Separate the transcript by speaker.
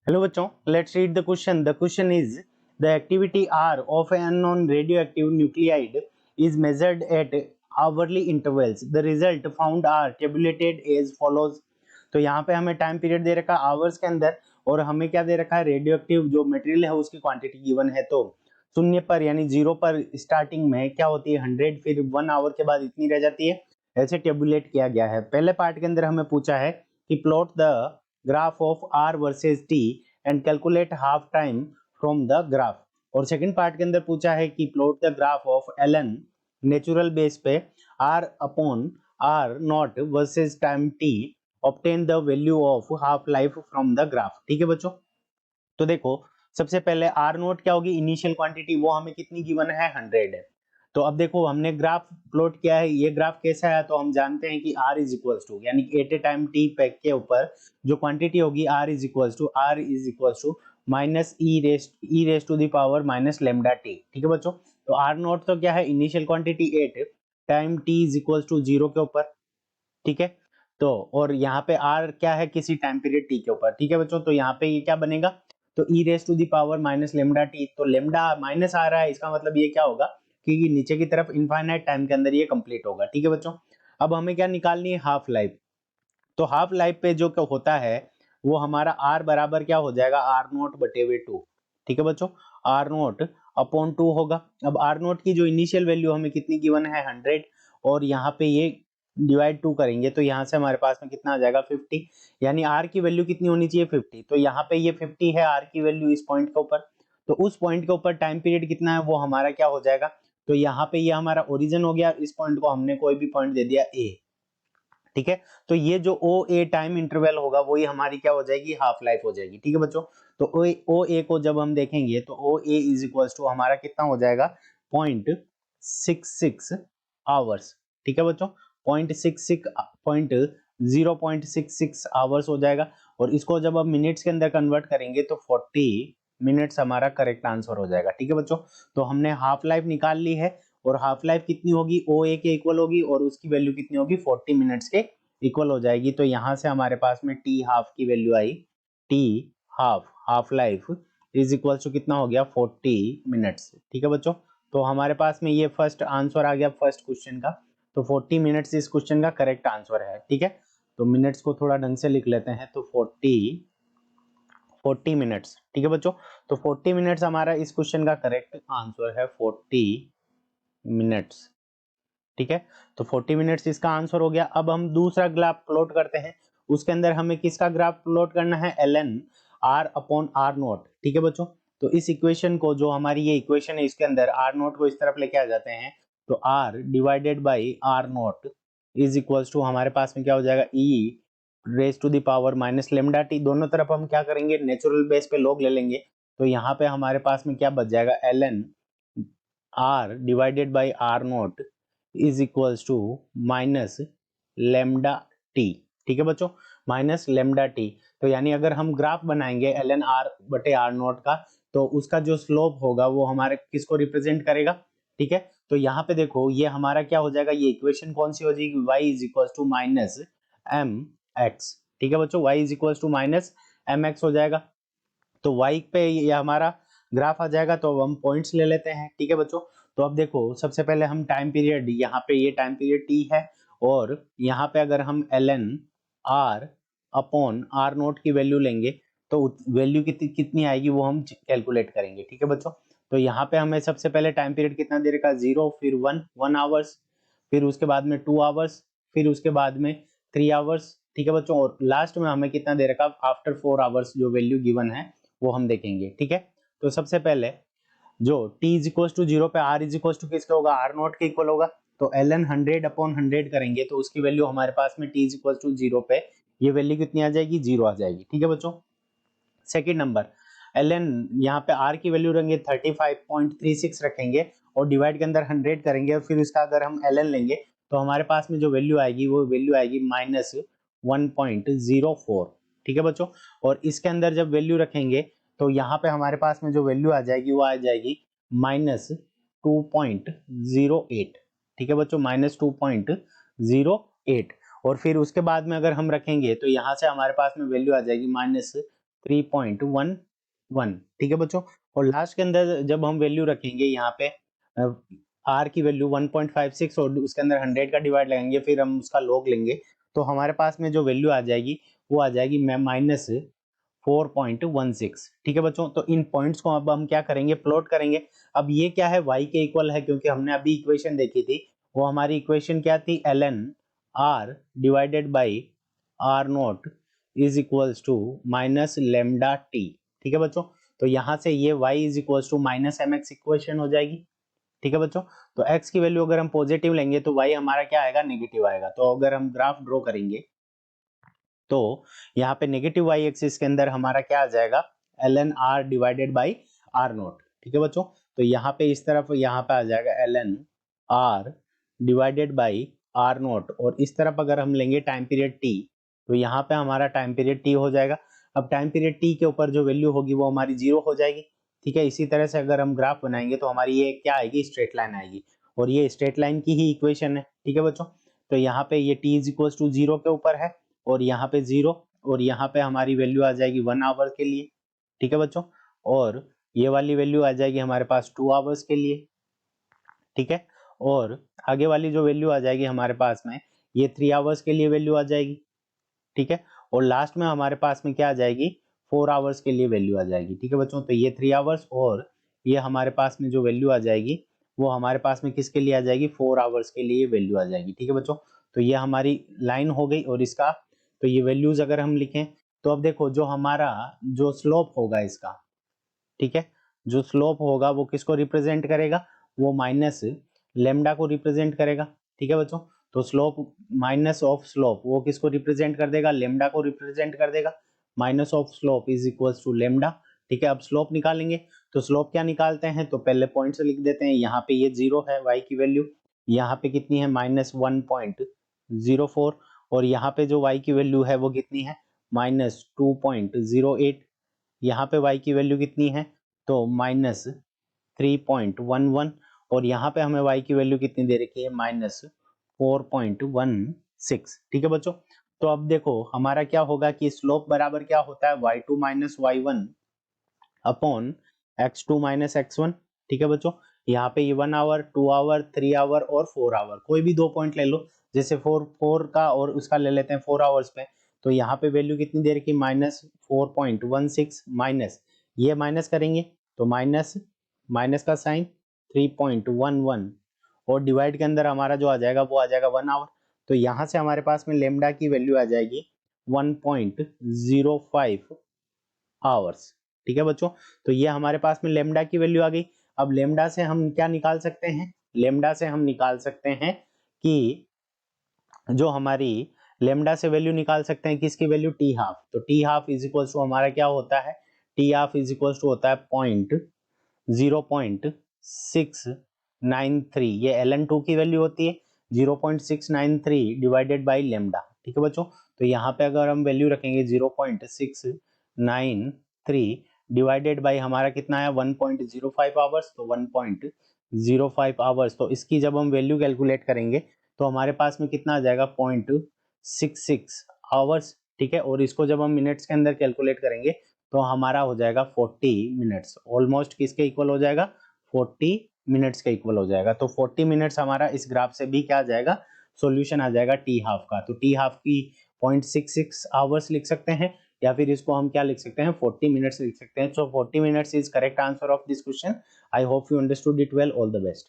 Speaker 1: Hello बच्चों, let's read the question. The question is the activity R of an unknown radioactive nuclide is measured at hourly intervals. The result found are tabulated as follows. तो यहाँ पे हमें time period दे रखा है hours के अंदर और हमें क्या दे रखा है रेडियो एक्टिव जो मटेरियल है उसकी क्वांटिटी गिवन है। तो शून्य पर यानी जीरो पर स्टार्टिंग में क्या होती है 100, फिर 1 आवर के बाद इतनी रह जाती है। ऐसे टेबुलेट किया गया है। पहले पार्ट के अंदर हमें पूछा है कि plot the graph of R versus T and calculate half time from the graph. और सेकंड पार्ट के अंदर पूछा है कि plot the graph of L N natural base पे R upon R naught versus time T obtain the value of half life from the graph. ठीक है बच्चों, तो देखो सबसे पहले आर नोट क्या होगी इनिशियल क्वांटिटी, वो हमें कितनी गिवन है 100 है। तो अब देखो हमने ग्राफ प्लॉट किया है, ये ग्राफ कैसा है तो हम जानते हैं कि r इज इक्वल टू यानी कि एट ए टाइम t पैक के ऊपर जो क्वांटिटी होगी r is equal to minus e raise to the power minus lambda t. ठीक है बच्चों, तो आर नोट तो क्या है initial quantity 8 time t is equal to 0 के ऊपर। ठीक है, तो और यहाँ पे r क्या है किसी टाइम पीरियड t के ऊपर। ठीक है बच्चों, तो यहाँ पे ये क्या बनेगा तो e raise to the power minus lambda T, तो लेमडा माइनस आ रहा है इसका मतलब ये क्या होगा कि नीचे की तरफ इनफाइनाइट टाइम के अंदर ये कंप्लीट होगा। ठीक है बच्चों, अब हमें क्या निकालनी है हाफ लाइफ। तो हाफ लाइफ पे जो होता है वो हमारा आर बराबर क्या हो जाएगा आर नोट बटे हुए 2। ठीक है बच्चों, आर नोट अपॉन 2 होगा। अब आर नोट की जो इनिशियल वैल्यू हमें कितनी गिवन है 100 और यहाँ पे ये डिवाइड 2 करेंगे तो यहाँ से हमारे पास में कितना आ जाएगा 50, यानी आर की वैल्यू कितनी होनी चाहिए 50। तो यहाँ पे ये 50 है आर की वैल्यू इस पॉइंट के ऊपर, तो उस पॉइंट के ऊपर टाइम पीरियड कितना है वो हमारा क्या हो जाएगा। तो यहाँ पे ये हमारा ओरिजिन हो गया, इस पॉइंट को हमने कोई भी पॉइंट दे दिया ए। ठीक है, तो ये जो ओ ए टाइम इंटरवल होगा वही हमारी क्या हो जाएगी हाफ लाइफ हो जाएगी। ठीक है बच्चों, तो ओ ए को जब हम देखेंगे तो ओ ए इज इक्वल टू हमारा कितना हो जाएगा 0.66 आवर्स। ठीक है बच्चों, 0.66 आवर्स हो जाएगा और इसको जब हम मिनट्स के अंदर कन्वर्ट करेंगे तो 40 मिनट्स हमारा करेक्ट आंसर हो जाएगा। ठीक है बच्चों, तो हमने हाफ लाइफ निकाल ली है और हाफ लाइफ कितनी होगी ओ ए के इक्वल होगी और उसकी वैल्यू कितनी होगी 40 मिनट्स के इक्वल हो जाएगी। तो यहां से हमारे पास में टी हाफ की वैल्यू आई, t half life is equal to कितना हो गया 40 मिनट्स। ठीक है बच्चों, तो हमारे पास में ये फर्स्ट आंसर आ गया फर्स्ट क्वेश्चन का, तो 40 मिनट्स इस क्वेश्चन का करेक्ट आंसर है। ठीक है, तो मिनट्स को थोड़ा ढंग से लिख लेते हैं, तो 40 मिनट्स। ठीक है बच्चों, तो 40 मिनट्स हमारा इस क्वेश्चन का करेक्ट आंसर है 40 मिनट्स। ठीक है, तो 40 मिनट्स इसका आंसर हो गया। अब हम दूसरा ग्राफ प्लॉट करते हैं, उसके अंदर हमें किसका ग्राफ प्लॉट करना है ln r upon r note. ठीक है बच्चों, तो इस इक्वेशन को जो हमारी ये इक्वेशन है इसके अंदर r नोट को इस तरफ लेके आ जाते हैं तो r divided by r naught is equals to हमारे पास में क्या हो जाएगा e raise to the power minus lambda t. दोनों तरफ हम क्या करेंगे नेचुरल बेस पे लॉग ले लेंगे, तो यहाँ पे हमारे पास में क्या बच जाएगा ln r divided by r naught is equals to minus lambda t. ठीक है बच्चों, माइनस लेमडा टी। तो यानी अगर हम ग्राफ बनाएंगे एल एन आर बटे आर नोट का तो उसका जो स्लोप होगा वो हमारे किसको रिप्रेजेंट करेगा। ठीक है, तो यहाँ पे देखो ये हमारा क्या हो जाएगा, ये इक्वेशन कौन सी हो जाएगी y is equal to minus m x. ठीक है बच्चों, y is equal to minus m x हो जाएगा, तो y पे ये हमारा ग्राफ आ जाएगा। तो हम पॉइंट्स ले लेते हैं। ठीक है बच्चों, तो अब देखो सबसे पहले हम टाइम पीरियड, यहाँ पे ये टाइम पीरियड t है और यहाँ पे अगर हम ln r upon r note की वैल्यू लेंगे तो वैल्यू कितनी आएगी वो हम कैलकुलेट करेंगे। ठीक है बच्चों, तो यहाँ पे हमें सबसे पहले टाइम पीरियड कितना दे रखा है 0, फिर 1 आवर्स, फिर उसके बाद में 2 आवर्स, फिर उसके बाद में 3 आवर्स। ठीक है बच्चों, और लास्ट में हमें कितना दे रखा आफ्टर 4 आवर्स जो वैल्यू गिवन है वो हम देखेंगे। ठीक है, तो सबसे पहले जो t इज इक्वल टू 0 पे r इज इक्वल टू किसका होगा r नोट के इक्वल होगा, तो ln 100 अपॉन 100 करेंगे तो उसकी वैल्यू हमारे पास में t इज इक्वल टू 0 पे ये वैल्यू कितनी आ जाएगी 0 आ जाएगी। ठीक है बच्चों, सेकंड नंबर ln यहाँ पे r की वैल्यू रहेंगे 35.36 रखेंगे और डिवाइड के अंदर 100 करेंगे और फिर उसका अगर हम ln लेंगे तो हमारे पास में जो वैल्यू आएगी वो वैल्यू आएगी माइनस 1.04। ठीक है बच्चों, और इसके अंदर जब वैल्यू रखेंगे तो यहाँ पे हमारे पास में जो वैल्यू आ जाएगी वो आ जाएगी माइनस 2.08। ठीक है बच्चों, माइनस 2.08 और फिर उसके बाद में अगर हम रखेंगे तो यहाँ से हमारे पास में वैल्यू आ जाएगी माइनस 3.11, ठीक है बच्चों। और लास्ट के अंदर जब हम वैल्यू रखेंगे यहाँ पे आर की वैल्यू 1.56 और उसके अंदर 100 का डिवाइड लगाएंगे, फिर हम उसका लॉग लेंगे, तो हमारे पास में जो वैल्यू आ जाएगी वो आ जाएगी माइनस 4.16, ठीक है बच्चों। तो इन पॉइंट्स को अब हम क्या करेंगे, प्लॉट करेंगे। अब ये क्या है, y के इक्वल है, क्योंकि हमने अभी इक्वेशन देखी थी, वो हमारी इक्वेशन क्या थी, ln r divided by r naught is equals to minus lambda t, ठीक है बच्चों। तो यहाँ से ये y is equals to minus m x equation हो जाएगी, ठीक है बच्चों। तो x की वैल्यू अगर हम पॉजिटिव लेंगे तो y हमारा क्या आएगा, नेगेटिव आएगा। तो अगर हम ग्राफ ड्रॉ करेंगे तो यहाँ पे नेगेटिव वाई एक्सिस के अंदर हमारा क्या आ जाएगा, ln r divided by r not, ठीक है बच्चों। तो यहाँ पे इस तरफ यहाँ पे आ जाएगा ln r divided by r not, और इस तरफ अगर हम लेंगे टाइम पीरियड t, तो यहाँ पे हमारा टाइम पीरियड t हो जाएगा। अब टाइम पीरियड t के ऊपर जो वैल्यू होगी वो हमारी 0 हो जाएगी, ठीक है। इसी तरह से अगर हम ग्राफ बनाएंगे तो हमारी ये क्या आएगी, स्ट्रेट लाइन आएगी, और ये स्ट्रेट लाइन की ही इक्वेशन है, ठीक है बच्चों। तो यहाँ पे ये t इज इक्वल टू 0 के ऊपर है, और यहाँ पे 0, और यहाँ पे हमारी वैल्यू आ जाएगी 1 आवर के लिए, ठीक है बच्चों। और ये वाली वैल्यू आ जाएगी हमारे पास 2 आवर्स के लिए, ठीक है। और आगे वाली जो वैल्यू आ जाएगी हमारे पास में, ये 3 आवर्स के लिए वैल्यू आ जाएगी, ठीक है। और लास्ट में हमारे पास में क्या आ जाएगी, 4 आवर्स के लिए वैल्यू आ जाएगी, ठीक है बच्चों। तो ये 3 आवर्स और ये हमारे पास में जो वैल्यू आ जाएगी वो हमारे पास में किसके लिए आ जाएगी, 4 आवर्स के लिए वैल्यू आ जाएगी, ठीक है बच्चों। तो ये हमारी लाइन हो गई, और इसका तो ये वैल्यूज अगर हम लिखें तो अब देखो जो हमारा जो स्लोप होगा इसका, ठीक है, जो स्लोप होगा वो किसको रिप्रेजेंट करेगा, वो माइनस लेमडा को रिप्रेजेंट करेगा, ठीक है बच्चों। तो स्लोप माइनस ऑफ स्लोप वो किसको रिप्रेजेंट कर देगा, लेमडा को रिप्रेजेंट कर देगा। Minus of slope is equals to lambda, ठीक है। अब स्लोप निकालेंगे, तो स्लोप क्या निकालते हैं, तो पहले पॉइंट से लिख देते हैं। यहाँ पे ये 0 है y की वैल्यू, यहाँ पे कितनी है, माइनस 1.04, और यहाँ पे जो y की वैल्यू है वो कितनी है, माइनस 2.08। यहाँ पे y की वैल्यू कितनी है, तो माइनस 3.11, और यहाँ पे हमें y की वैल्यू कितनी दे रखी है, माइनस 4.16, ठीक है बच्चों। तो अब देखो हमारा क्या होगा कि स्लोप बराबर क्या होता है, y2 minus y1 upon x2 minus x1, ठीक है बच्चों। यहाँ पे ये 1 आवर, 2 आवर, 3 आवर और 4 आवर, कोई भी दो पॉइंट ले लो, जैसे 4 का और उसका ले लेते हैं 4 आवर्स पे। तो यहाँ पे वैल्यू कितनी दे रखी, माइनस 4.16, माइनस ये माइनस करेंगे तो माइनस माइनस का साइन 3.11, और डिवाइड के अंदर हमारा जो आ जाएगा वो आ जाएगा 1 आवर। तो यहाँ से हमारे पास में लेमडा की वैल्यू आ जाएगी 1.05 आवर्स, ठीक है बच्चों। तो ये हमारे पास में लेमडा की वैल्यू आ गई। अब लेमडा से हम क्या निकाल सकते हैं, लेमडा से हम निकाल सकते हैं कि जो हमारी लेमडा से वैल्यू निकाल सकते हैं किसकी वैल्यू, टी हाफ। तो t half is equal to हमारा क्या होता है, t half is equal to होता है 0.693, ये ln2 की वैल्यू होती है, 0.693 डिवाइडेड बाई लेमडा, ठीक है बच्चों। तो यहाँ पे अगर हम वैल्यू रखेंगे 0.693 डिवाइडेड बाई हमारा कितना है 1.05 आवर्स, तो 1.05 आवर्स, तो इसकी जब हम वैल्यू कैलकुलेट करेंगे तो हमारे पास में कितना आ जाएगा 0.66 आवर्स, ठीक है। और इसको जब हम मिनट्स के अंदर कैलकुलेट करेंगे तो हमारा हो जाएगा 40 मिनट्स, ऑलमोस्ट किसके इक्वल हो जाएगा, 40 मिनट्स के इक्वल हो जाएगा। तो 40 मिनट्स हमारा इस ग्राफ से भी क्या आ जाएगा, सॉल्यूशन आ जाएगा टी हाफ का। तो टी हाफ की 0.66 आवर्स लिख सकते हैं, या फिर इसको हम क्या लिख सकते हैं, 40 मिनट्स लिख सकते हैं। सो 40 minutes is correct answer of this question. I hope you understood it well. All the best.